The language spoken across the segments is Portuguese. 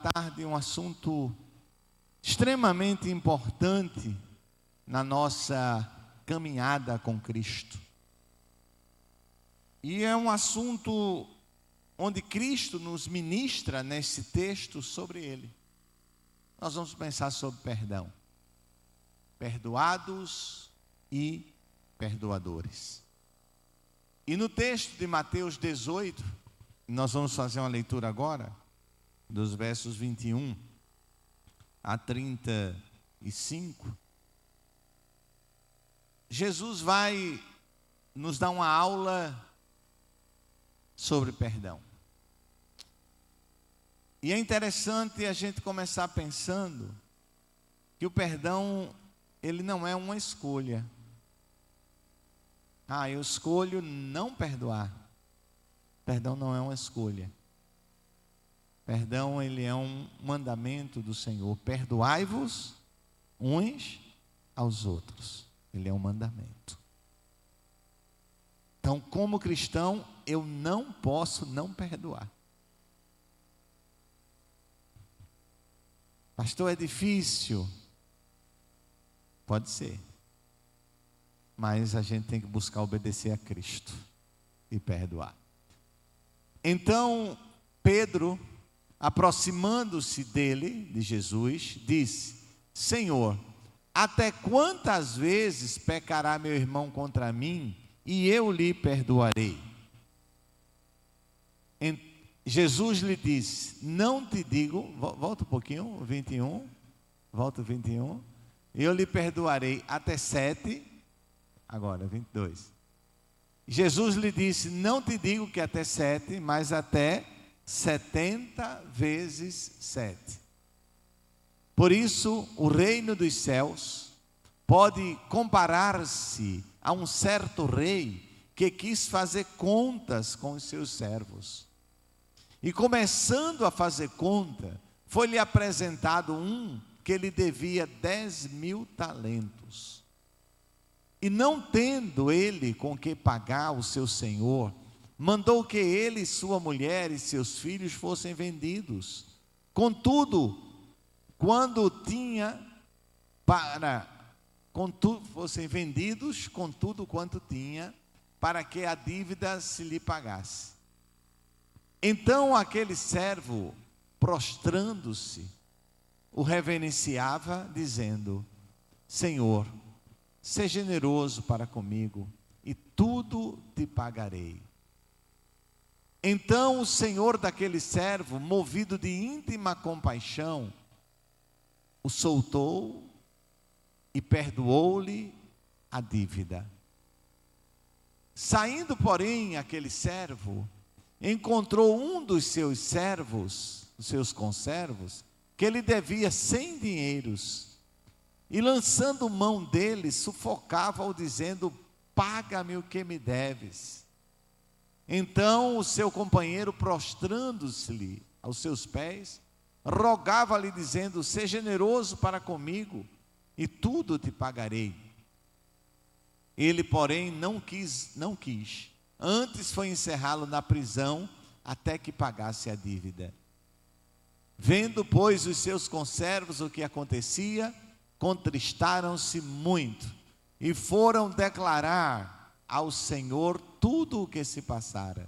tarde um assunto extremamente importante na nossa caminhada com Cristo. E é um assunto onde Cristo nos ministra nesse texto sobre ele. Nós vamos pensar sobre perdão. Perdoados e perdoadores. E no texto de Mateus 18, nós vamos fazer uma leitura agora, dos versos 21 a 35, Jesus vai nos dar uma aula sobre perdão. E é interessante a gente começar pensando que o perdão, ele não é uma escolha. Eu escolho não perdoar. Perdão não é uma escolha. Perdão, ele é um mandamento do Senhor. Perdoai-vos uns aos outros. Ele é um mandamento. Então, como cristão, eu não posso não perdoar. Pastor, é difícil. Pode ser. Mas a gente tem que buscar obedecer a Cristo e perdoar. Então, Pedro, aproximando-se dele, de Jesus, disse: Senhor, até quantas vezes pecará meu irmão contra mim e eu lhe perdoarei? Jesus lhe disse: não te digo, volta um pouquinho, 21, volta 21, eu lhe perdoarei até 7, agora 22. Jesus lhe disse: não te digo que até 7, mas até 70 vezes 7. Por isso, o reino dos céus pode comparar-se a um certo rei que quis fazer contas com os seus servos. E começando a fazer conta, foi-lhe apresentado um que lhe devia 10.000 talentos. E não tendo ele com que pagar o seu senhor, mandou que ele, sua mulher e seus filhos fossem vendidos. Contudo, fossem vendidos com tudo quanto tinha, para que a dívida se lhe pagasse. Então aquele servo, prostrando-se, o reverenciava, dizendo: Senhor, seja generoso para comigo, e tudo te pagarei. Então o senhor daquele servo, movido de íntima compaixão, o soltou e perdoou-lhe a dívida. Saindo, porém, aquele servo, encontrou um dos seus servos, os seus conservos, que lhe devia 100 dinheiros, e lançando mão dele, sufocava-o, dizendo: paga-me o que me deves. Então o seu companheiro, prostrando-se-lhe aos seus pés, rogava-lhe, dizendo: seja generoso para comigo, e tudo te pagarei. Ele, porém, não quis, antes foi encerrá-lo na prisão, até que pagasse a dívida. Vendo, pois, os seus conservos o que acontecia, contristaram-se muito, e foram declarar ao Senhor tudo o que se passara.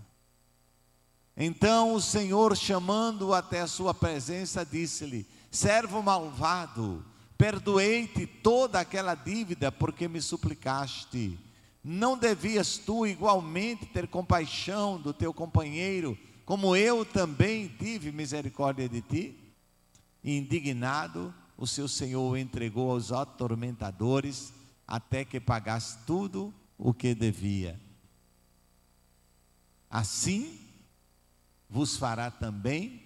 Então o Senhor, chamando-o até a sua presença, disse-lhe: servo malvado, perdoei-te toda aquela dívida, porque me suplicaste. Não devias tu igualmente ter compaixão do teu companheiro, como eu também tive misericórdia de ti? E indignado, o seu senhor o entregou aos atormentadores, até que pagasse tudo o que devia. Assim vos fará também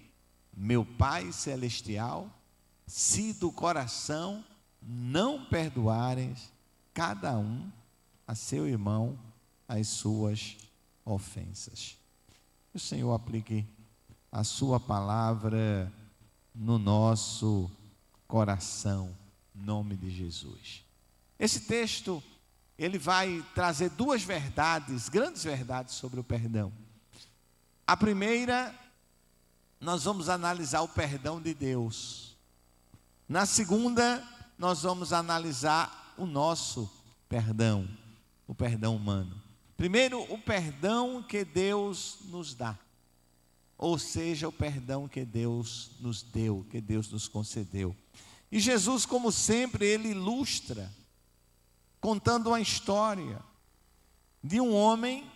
meu Pai Celestial, se do coração não perdoares cada um a seu irmão as suas ofensas. Que o Senhor aplique a sua palavra no nosso coração, em nome de Jesus. Esse texto, ele vai trazer duas verdades, grandes verdades sobre o perdão. A primeira nós vamos analisar o perdão de Deus. Na segunda, nós vamos analisar o nosso perdão, o perdão humano. Primeiro, o perdão que Deus nos dá, ou seja, o perdão que Deus nos deu, que Deus nos concedeu. E Jesus, como sempre, ele ilustra, contando uma história de um homem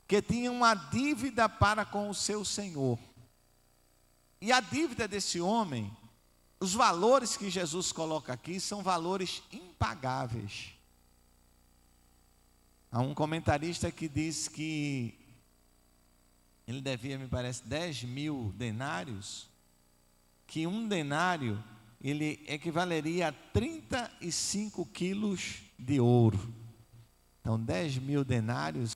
que tinha uma dívida para com o seu Senhor. E a dívida desse homem, os valores que Jesus coloca aqui são valores impagáveis. Há um comentarista que diz que ele devia, me parece, 10.000 denários, que um denário, ele equivaleria a 35 quilos de ouro. Então, 10.000 denários,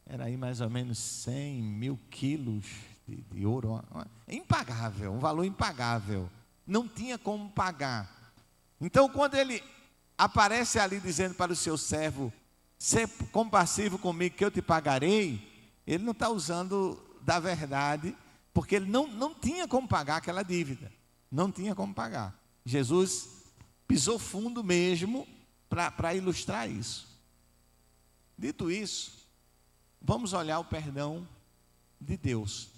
era aí mais ou menos 100.000 quilos de ouro. É impagável, um valor impagável. Não tinha como pagar. Então, quando ele aparece ali dizendo para o seu servo, ser compassivo comigo que eu te pagarei, ele não está usando da verdade, porque ele não tinha como pagar aquela dívida. Não tinha como pagar. Jesus pisou fundo mesmo para ilustrar isso. Dito isso, vamos olhar o perdão de Deus.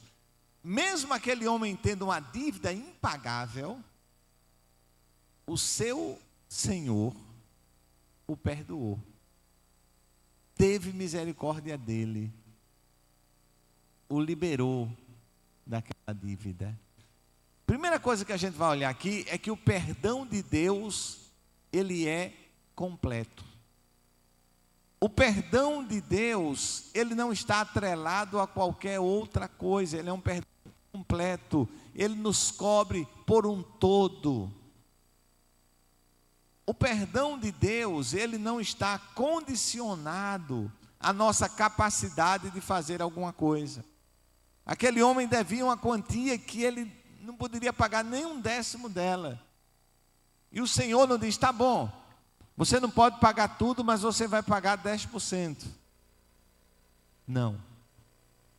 Mesmo aquele homem tendo uma dívida impagável, o seu Senhor o perdoou. Teve misericórdia dele, o liberou daquela dívida. Primeira coisa que a gente vai olhar aqui é que o perdão de Deus, ele é completo. O perdão de Deus, ele não está atrelado a qualquer outra coisa, ele é um perdão completo, ele nos cobre por um todo. O perdão de Deus, ele não está condicionado à nossa capacidade de fazer alguma coisa. Aquele homem devia uma quantia que ele não poderia pagar nem 1/10 dela. E o Senhor não diz, tá bom, você não pode pagar tudo, mas você vai pagar 10%. Não.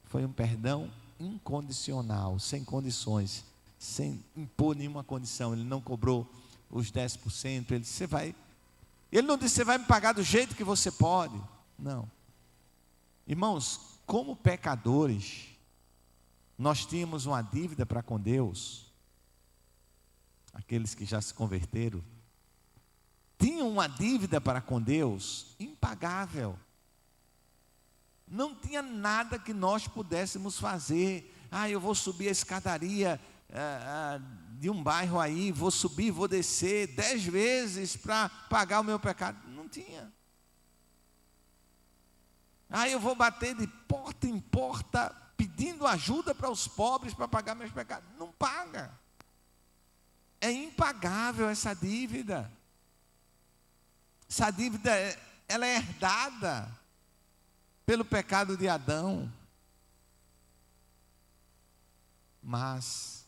Foi um perdão incondicional, sem condições, sem impor nenhuma condição. Ele não cobrou os 10%, ele não disse, você vai me pagar do jeito que você pode. Não. Irmãos, como pecadores, nós tínhamos uma dívida para com Deus. Aqueles que já se converteram, tinham uma dívida para com Deus impagável. Não tinha nada que nós pudéssemos fazer. Eu vou subir a escadaria de um bairro aí, vou subir, vou descer 10 vezes para pagar o meu pecado. Não tinha. Eu vou bater de porta em porta pedindo ajuda para os pobres para pagar meus pecados. Não paga. É impagável essa dívida. Essa dívida, ela é herdada pelo pecado de Adão. Mas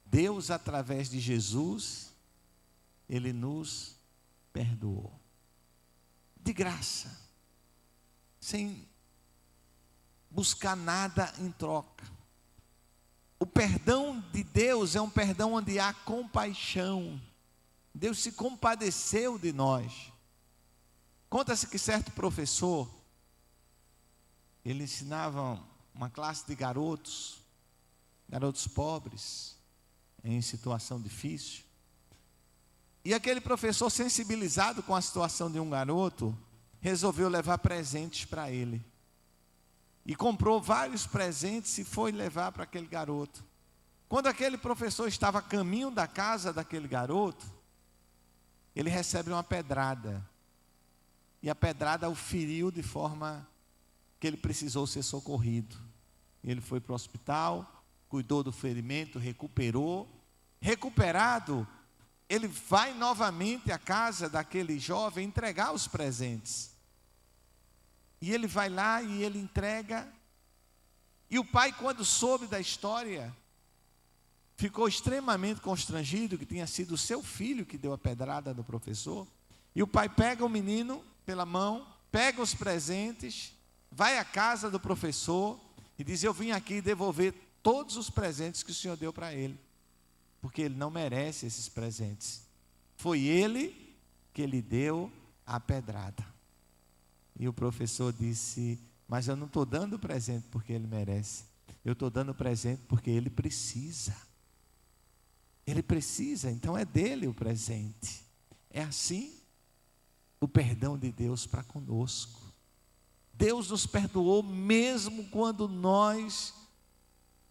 Deus, através de Jesus, ele nos perdoou. De graça. Sem buscar nada em troca. O perdão de Deus é um perdão onde há compaixão. Deus se compadeceu de nós. Conta-se que certo professor, ele ensinava uma classe de garotos pobres, em situação difícil. E aquele professor, sensibilizado com a situação de um garoto, resolveu levar presentes para ele. E comprou vários presentes e foi levar para aquele garoto. Quando aquele professor estava a caminho da casa daquele garoto, ele recebe uma pedrada. E a pedrada o feriu de forma que ele precisou ser socorrido. Ele foi para o hospital, cuidou do ferimento, recuperou. Recuperado, ele vai novamente à casa daquele jovem entregar os presentes. E ele vai lá e ele entrega. E o pai, quando soube da história, ficou extremamente constrangido, que tinha sido o seu filho que deu a pedrada do professor. E o pai pega o menino pela mão, pega os presentes, vai à casa do professor e diz, eu vim aqui devolver todos os presentes que o Senhor deu para ele, porque ele não merece esses presentes. Foi ele que lhe deu a pedrada. E o professor disse: mas eu não estou dando presente porque ele merece, eu estou dando presente porque ele precisa. Ele precisa, então é dele o presente. É assim o perdão de Deus para conosco. Deus nos perdoou mesmo quando nós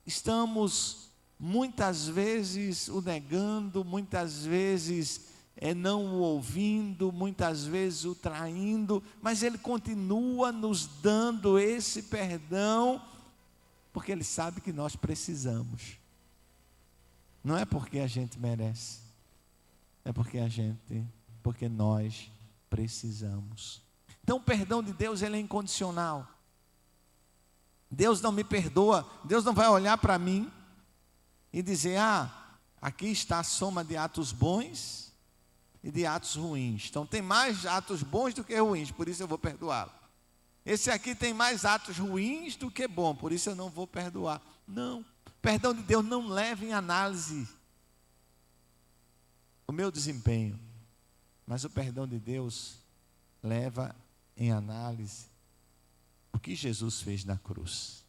estamos muitas vezes o negando, muitas vezes não o ouvindo, muitas vezes o traindo, mas Ele continua nos dando esse perdão, porque Ele sabe que nós precisamos. Não é porque a gente merece, é porque nós precisamos. Então o perdão de Deus, ele é incondicional. Deus não me perdoa, Deus não vai olhar para mim e dizer: aqui está a soma de atos bons e de atos ruins. Então tem mais atos bons do que ruins, por isso eu vou perdoá-lo. Esse aqui tem mais atos ruins do que bom, por isso eu não vou perdoar. Não, o perdão de Deus não leva em análise o meu desempenho, mas o perdão de Deus leva em análise o que Jesus fez na cruz.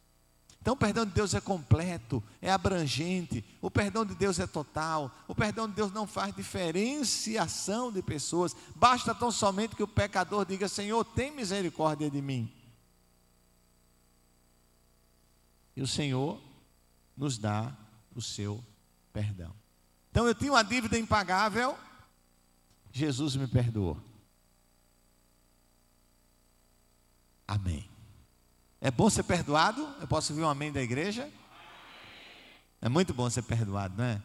Então o perdão de Deus é completo, é abrangente, o perdão de Deus é total, o perdão de Deus não faz diferenciação de pessoas, basta tão somente que o pecador diga: Senhor, tem misericórdia de mim. E o Senhor nos dá o seu perdão. Então eu tinha uma dívida impagável, Jesus me perdoou. Amém. É bom ser perdoado? Eu posso ouvir um amém da igreja? É muito bom ser perdoado, não é?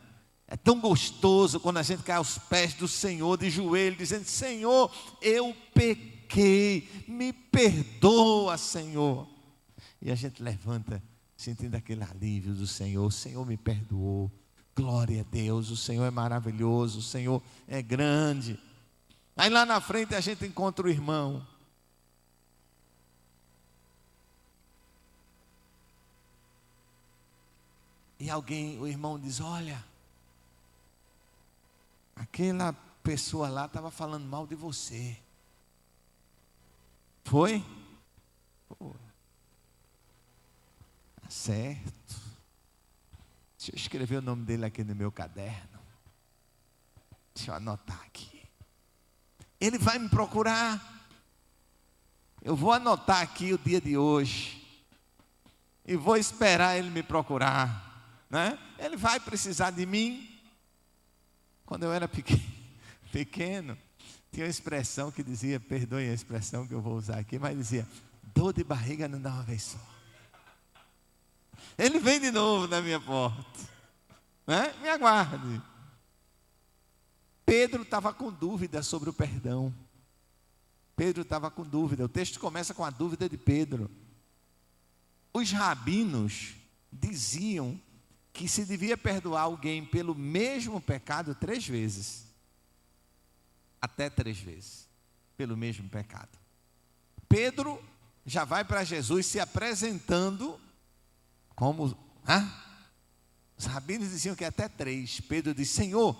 É tão gostoso quando a gente cai aos pés do Senhor de joelho, dizendo: Senhor, eu pequei, me perdoa, Senhor. E a gente levanta sentindo aquele alívio do Senhor: o Senhor me perdoou, glória a Deus, o Senhor é maravilhoso, o Senhor é grande. Aí lá na frente a gente encontra o irmão. E o irmão diz: olha, aquela pessoa lá estava falando mal de você. Foi? Foi. Tá certo. Deixa eu escrever o nome dele aqui no meu caderno. Deixa eu anotar aqui. Ele vai me procurar. Eu vou anotar aqui o dia de hoje. E vou esperar ele me procurar. Né? Ele vai precisar de mim. Quando eu era pequeno, tinha uma expressão que dizia, perdoem a expressão que eu vou usar aqui, mas dizia: dor de barriga não dá uma vez só. Ele vem de novo na minha porta, né? Me aguarde. Pedro estava com dúvida sobre o perdão. Pedro estava com dúvida. O texto começa com a dúvida de Pedro. Os rabinos diziam que se devia perdoar alguém pelo mesmo pecado 3 vezes. Até 3 vezes. Pelo mesmo pecado. Pedro já vai para Jesus se apresentando como... Os rabinos diziam que até 3. Pedro diz: Senhor,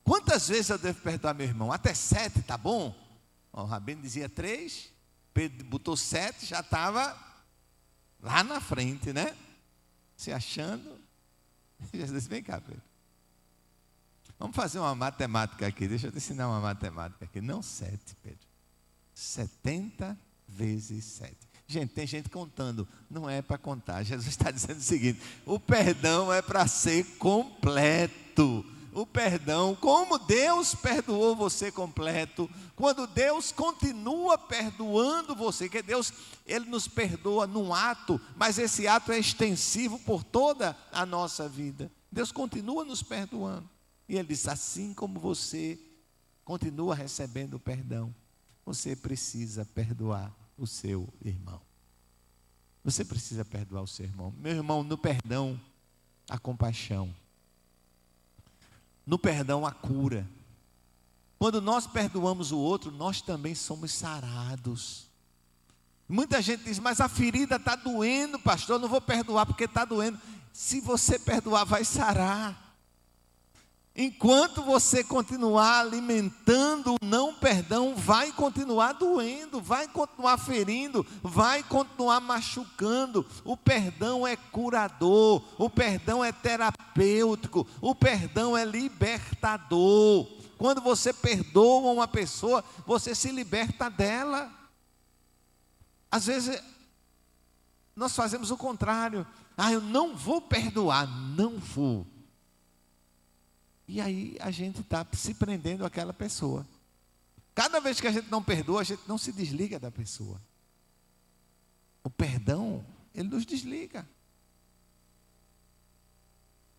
quantas vezes eu devo perdoar meu irmão? Até 7, tá bom? O rabino dizia 3. Pedro botou 7, já estava lá na frente, né? Se achando. Jesus disse: vem cá, Pedro. Vamos fazer uma matemática aqui. Deixa eu te ensinar uma matemática aqui. Não 7, Pedro. 70 vezes 7. Gente, tem gente contando. Não é para contar. Jesus está dizendo o seguinte: o perdão é para ser completo. O perdão, como Deus perdoou você completo, quando Deus continua perdoando você, que Deus, Ele nos perdoa num ato, mas esse ato é extensivo por toda a nossa vida. Deus continua nos perdoando. E Ele diz: assim como você continua recebendo o perdão, você precisa perdoar o seu irmão. Você precisa perdoar o seu irmão. Meu irmão, no perdão, a compaixão. No perdão, a cura. Quando nós perdoamos o outro, nós também somos sarados. Muita gente diz: mas a ferida está doendo, pastor, eu não vou perdoar porque está doendo. se você perdoar, vai sarar. Enquanto você continuar alimentando o não perdão, vai continuar doendo, vai continuar ferindo, vai continuar machucando. O perdão é curador, o perdão é terapêutico, o perdão é libertador. Quando você perdoa uma pessoa, você se liberta dela. Às vezes, nós fazemos o contrário. Eu não vou perdoar, não vou. E aí a gente está se prendendo àquela pessoa. Cada vez que a gente não perdoa, a gente não se desliga da pessoa. O perdão, ele nos desliga.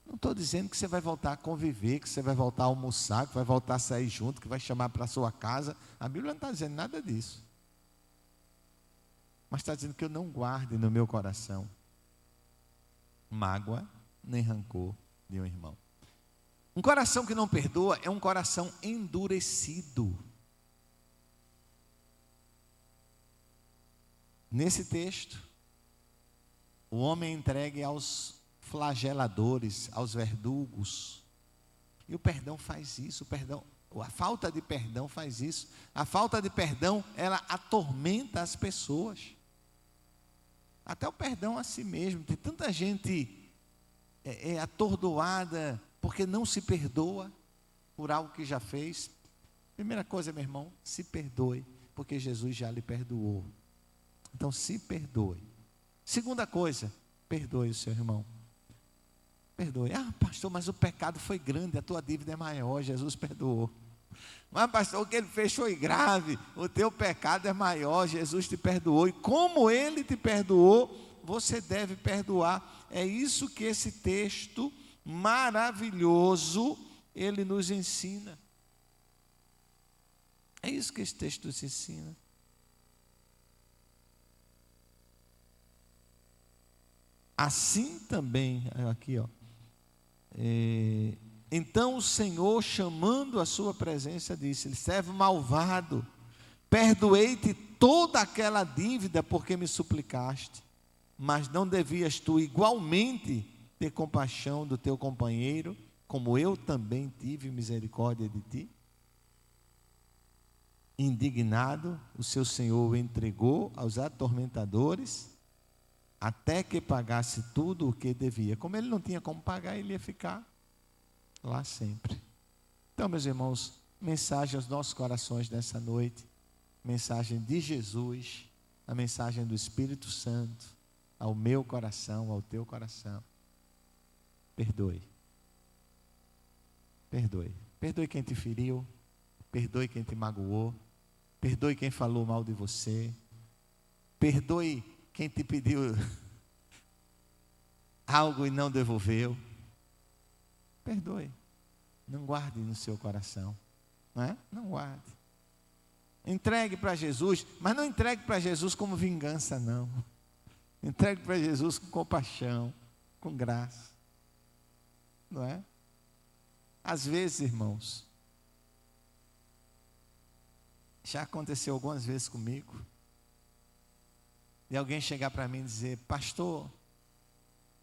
Não estou dizendo que você vai voltar a conviver, que você vai voltar a almoçar, que vai voltar a sair junto, que vai chamar para a sua casa. A Bíblia não está dizendo nada disso. Mas está dizendo que eu não guarde no meu coração mágoa nem rancor de um irmão. Um coração que não perdoa é um coração endurecido. Nesse texto, o homem é entregue aos flageladores, aos verdugos. E o perdão faz isso, a falta de perdão faz isso. A falta de perdão, ela atormenta as pessoas. Até o perdão a si mesmo. Tem tanta gente atordoada porque não se perdoa por algo que já fez. Primeira coisa, meu irmão, se perdoe, porque Jesus já lhe perdoou. Então, se perdoe. Segunda coisa, perdoe o seu irmão. Perdoe. Pastor, mas o pecado foi grande, a tua dívida é maior, Jesus perdoou. Mas pastor, o que ele fez foi grave, o teu pecado é maior, Jesus te perdoou. E como ele te perdoou, você deve perdoar. É isso que esse texto maravilhoso, ele nos ensina. É isso que esse texto nos ensina. Assim também, aqui então o Senhor, chamando a sua presença, disse-lhe: servo malvado, perdoei-te toda aquela dívida porque me suplicaste, mas não devias tu igualmente ter compaixão do teu companheiro, como eu também tive misericórdia de ti? Indignado, o seu senhor o entregou aos atormentadores, até que pagasse tudo o que devia. Como ele não tinha como pagar, ele ia ficar lá sempre. Então, meus irmãos, mensagem aos nossos corações nessa noite, mensagem de Jesus, a mensagem do Espírito Santo, ao meu coração, ao teu coração. Perdoe. Perdoe. Perdoe quem te feriu, perdoe quem te magoou, perdoe quem falou mal de você, perdoe quem te pediu algo e não devolveu. Perdoe. Não guarde no seu coração. Não é? Não guarde. Entregue para Jesus, mas não entregue para Jesus como vingança, não. Entregue para Jesus com compaixão, com graça. Não é? Às vezes, irmãos, já aconteceu algumas vezes comigo, de alguém chegar para mim e dizer: pastor,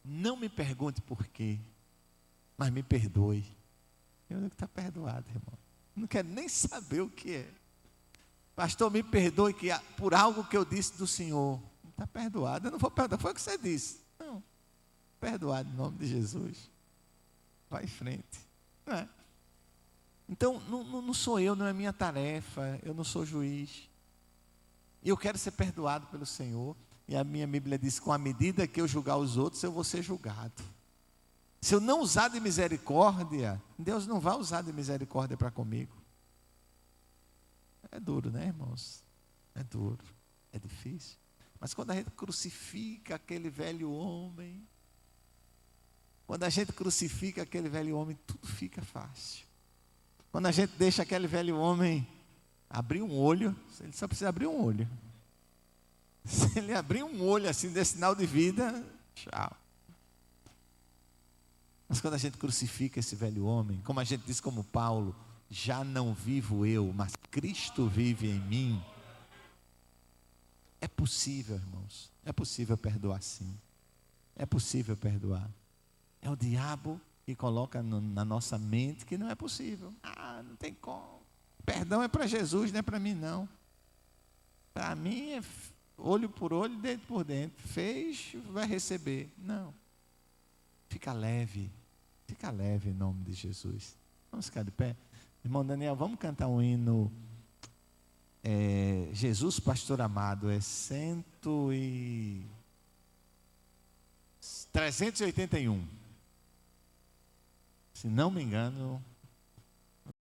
não me pergunte por quê, mas me perdoe. Eu digo: está perdoado, irmão. Não quero nem saber o que é. Pastor, me perdoe por algo que eu disse do Senhor. Está perdoado. Eu não vou perdoar, foi o que você disse. Não, perdoado em nome de Jesus. Vai em frente. Não é? Então, não sou eu, não é minha tarefa, eu não sou juiz. E eu quero ser perdoado pelo Senhor. E a minha Bíblia diz: com a medida que eu julgar os outros, eu vou ser julgado. Se eu não usar de misericórdia, Deus não vai usar de misericórdia para comigo. É duro, né, irmãos? É duro, é difícil. Mas quando a gente crucifica aquele velho homem, quando a gente crucifica aquele velho homem, tudo fica fácil. Quando a gente deixa aquele velho homem abrir um olho, ele só precisa abrir um olho. Se ele abrir um olho assim, desse sinal de vida, tchau. Mas quando a gente crucifica esse velho homem, como a gente diz como Paulo: já não vivo eu, mas Cristo vive em mim. É possível, irmãos, é possível perdoar sim. É possível perdoar. É o diabo que coloca na nossa mente que não é possível. Ah, não tem como. Perdão é para Jesus, não é para mim não. Para mim é olho por olho, dente por dente. Fez, vai receber. Não. Fica leve em nome de Jesus. Vamos ficar de pé. Irmão Daniel, vamos cantar um hino. Jesus Pastor Amado, é 381. Se não me engano,